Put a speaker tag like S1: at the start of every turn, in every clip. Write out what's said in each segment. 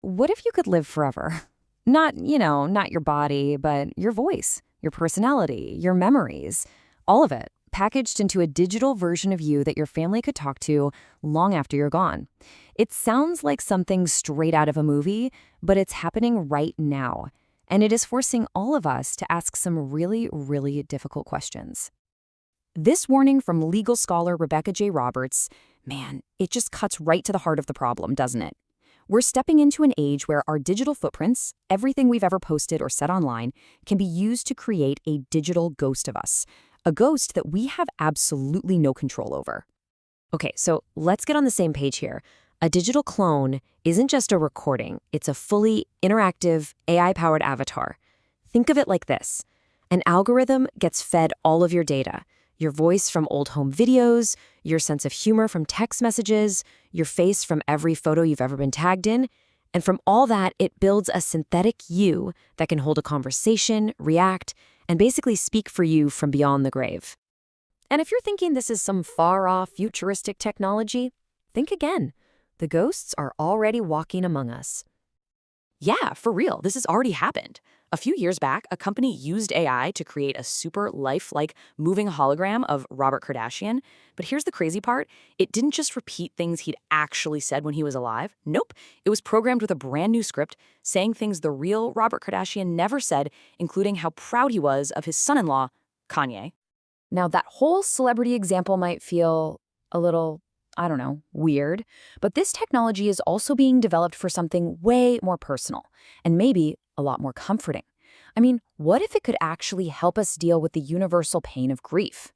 S1: what if you could live forever? Not your body, but your voice, your personality, your memories, all of it, packaged into a digital version of you that your family could talk to long after you're gone. It sounds like something straight out of a movie, but it's happening right now. And it is forcing all of us to ask some really, really difficult questions. This warning from legal scholar Rebecca J. Roberts, man, it just cuts right to the heart of the problem, doesn't it? We're stepping into an age where our digital footprints, everything we've ever posted or said online, can be used to create a digital ghost of us, a ghost that we have absolutely no control over. Okay, so let's get on the same page here. A digital clone isn't just a recording, it's a fully interactive, AI-powered avatar. Think of it like this. An algorithm gets fed all of your data. Your voice from old home videos, your sense of humor from text messages, your face from every photo you've ever been tagged in. And from all that, it builds a synthetic you that can hold a conversation, react, and basically speak for you from beyond the grave. And if you're thinking this is some far-off futuristic technology, think again. The ghosts are already walking among us.
S2: Yeah, for real, this has already happened. A few years back, a company used AI to create a super lifelike moving hologram of Robert Kardashian. But here's the crazy part. It didn't just repeat things he'd actually said when he was alive. Nope. It was programmed with a brand new script, saying things the real Robert Kardashian never said, including how proud he was of his son-in-law, Kanye.
S1: Now, that whole celebrity example might feel a little, I don't know, weird, but this technology is also being developed for something way more personal, and maybe a lot more comforting. I mean, what if it could actually help us deal with the universal pain of grief?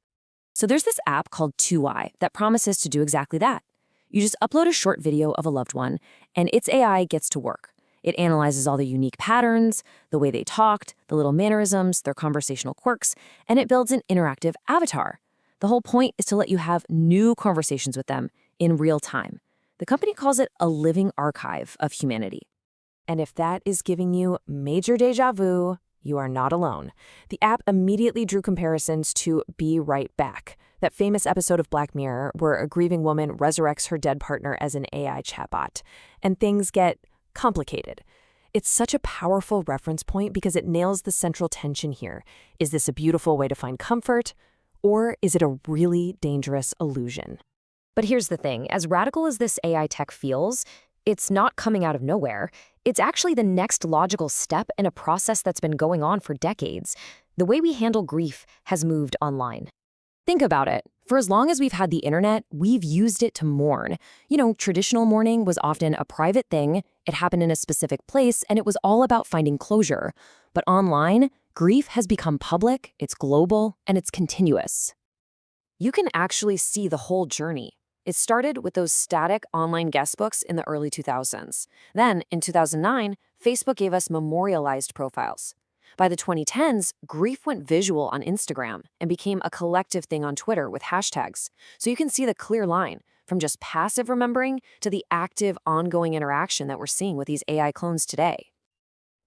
S1: So there's this app called 2i that promises to do exactly that. You just upload a short video of a loved one, and its AI gets to work. It analyzes all the unique patterns, the way they talked, the little mannerisms, their conversational quirks, and it builds an interactive avatar. The whole point is to let you have new conversations with them in real time. The company calls it a living archive of humanity. And if that is giving you major déjà vu, you are not alone. The app immediately drew comparisons to Be Right Back, that famous episode of Black Mirror where a grieving woman resurrects her dead partner as an AI chatbot. And things get complicated. It's such a powerful reference point because it nails the central tension here. Is this a beautiful way to find comfort, or is it a really dangerous illusion? But here's the thing. As radical as this AI tech feels, it's not coming out of nowhere. It's actually the next logical step in a process that's been going on for decades. The way we handle grief has moved online. Think about it. For as long as we've had the internet, we've used it to mourn. Traditional mourning was often a private thing, it happened in a specific place, and it was all about finding closure. But online, grief has become public, it's global, and it's continuous. You can actually see the whole journey. It started with those static online guest books in the early 2000s. Then, in 2009, Facebook gave us memorialized profiles. By the 2010s, grief went visual on Instagram and became a collective thing on Twitter with hashtags. So you can see the clear line from just passive remembering to the active, ongoing interaction that we're seeing with these AI clones today.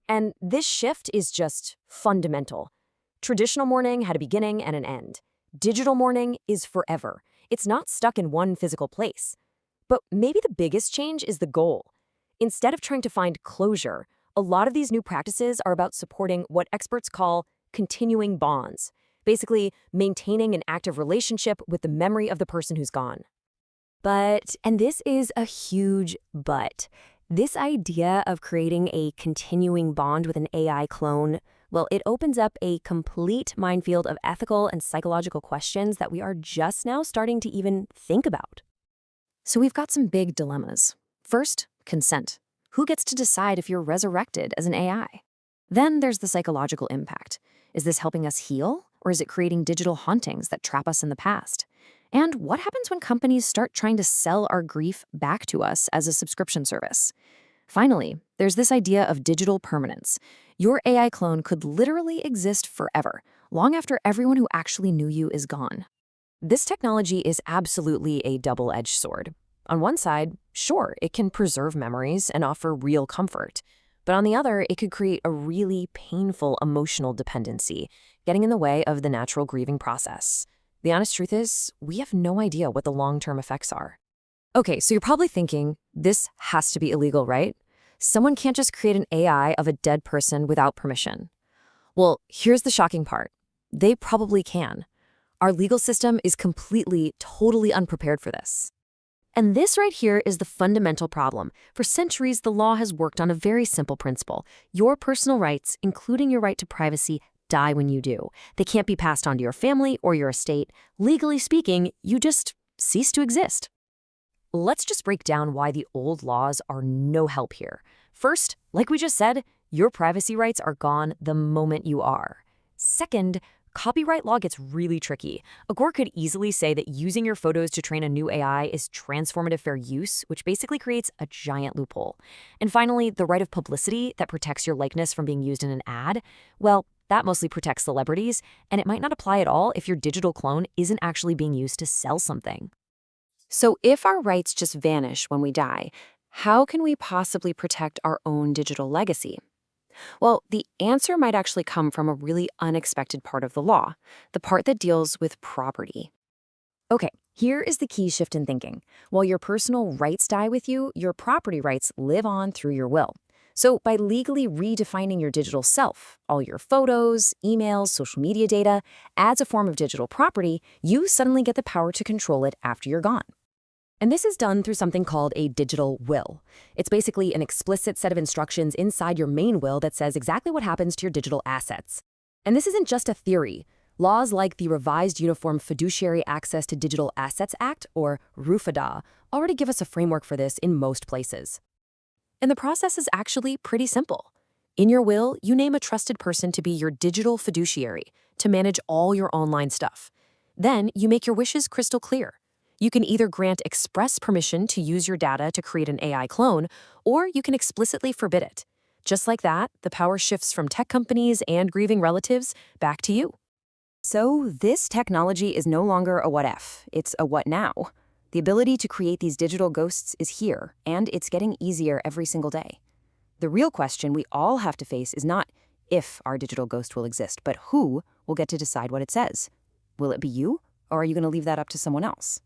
S1: And this shift is just fundamental. Traditional mourning had a beginning and an end. Digital mourning is forever. It's not stuck in one physical place. But maybe the biggest change is the goal. Instead of trying to find closure, a lot of these new practices are about supporting what experts call continuing bonds, basically maintaining an active relationship with the memory of the person who's gone. But, and this is a huge but, this idea of creating a continuing bond with an AI clone, well, it opens up a complete minefield of ethical and psychological questions that we are just now starting to even think about. So we've got some big dilemmas. First, consent. Who gets to decide if you're resurrected as an AI? Then there's the psychological impact. Is this helping us heal, or is it creating digital hauntings that trap us in the past? And what happens when companies start trying to sell our grief back to us as a subscription service? Finally, there's this idea of digital permanence. Your AI clone could literally exist forever, long after everyone who actually knew you is gone. This technology is absolutely a double-edged sword. On one side, sure, it can preserve memories and offer real comfort. But on the other, it could create a really painful emotional dependency, getting in the way of the natural grieving process. The honest truth is, we have no idea what the long-term effects are. Okay, so you're probably thinking, this has to be illegal, right?
S3: Someone can't just create an AI of a dead person without permission. Well, here's the shocking part. They probably can. Our legal system is completely, totally unprepared for this. And this right here is the fundamental problem. For centuries, the law has worked on a very simple principle. Your personal rights, including your right to privacy, die when you do. They can't be passed on to your family or your estate. Legally speaking, you just cease to exist. Let's just break down why the old laws are no help here. First, like we just said, your privacy rights are gone the moment you are. Second, copyright law gets really tricky. A court could easily say that using your photos to train a new AI is transformative fair use, which basically creates a giant loophole. And finally, the right of publicity that protects your likeness from being used in an ad, well, that mostly protects celebrities, and it might not apply at all if your digital clone isn't actually being used to sell something.
S1: So if our rights just vanish when we die, how can we possibly protect our own digital legacy? Well, the answer might actually come from a really unexpected part of the law, the part that deals with property.
S3: Okay, here is the key shift in thinking. While your personal rights die with you, your property rights live on through your will. So by legally redefining your digital self, all your photos, emails, social media data, as a form of digital property, you suddenly get the power to control it after you're gone. And this is done through something called a digital will. It's basically an explicit set of instructions inside your main will that says exactly what happens to your digital assets. And this isn't just a theory. Laws like the Revised Uniform Fiduciary Access to Digital Assets Act, or RUFADA, already give us a framework for this in most places. And the process is actually pretty simple. In your will, you name a trusted person to be your digital fiduciary, to manage all your online stuff. Then you make your wishes crystal clear. You can either grant express permission to use your data to create an AI clone, or you can explicitly forbid it. Just like that, the power shifts from tech companies and grieving relatives back to you.
S1: So this technology is no longer a what if, it's a what now. The ability to create these digital ghosts is here, and it's getting easier every single day. The real question we all have to face is not if our digital ghost will exist, but who will get to decide what it says. Will it be you, or are you going to leave that up to someone else?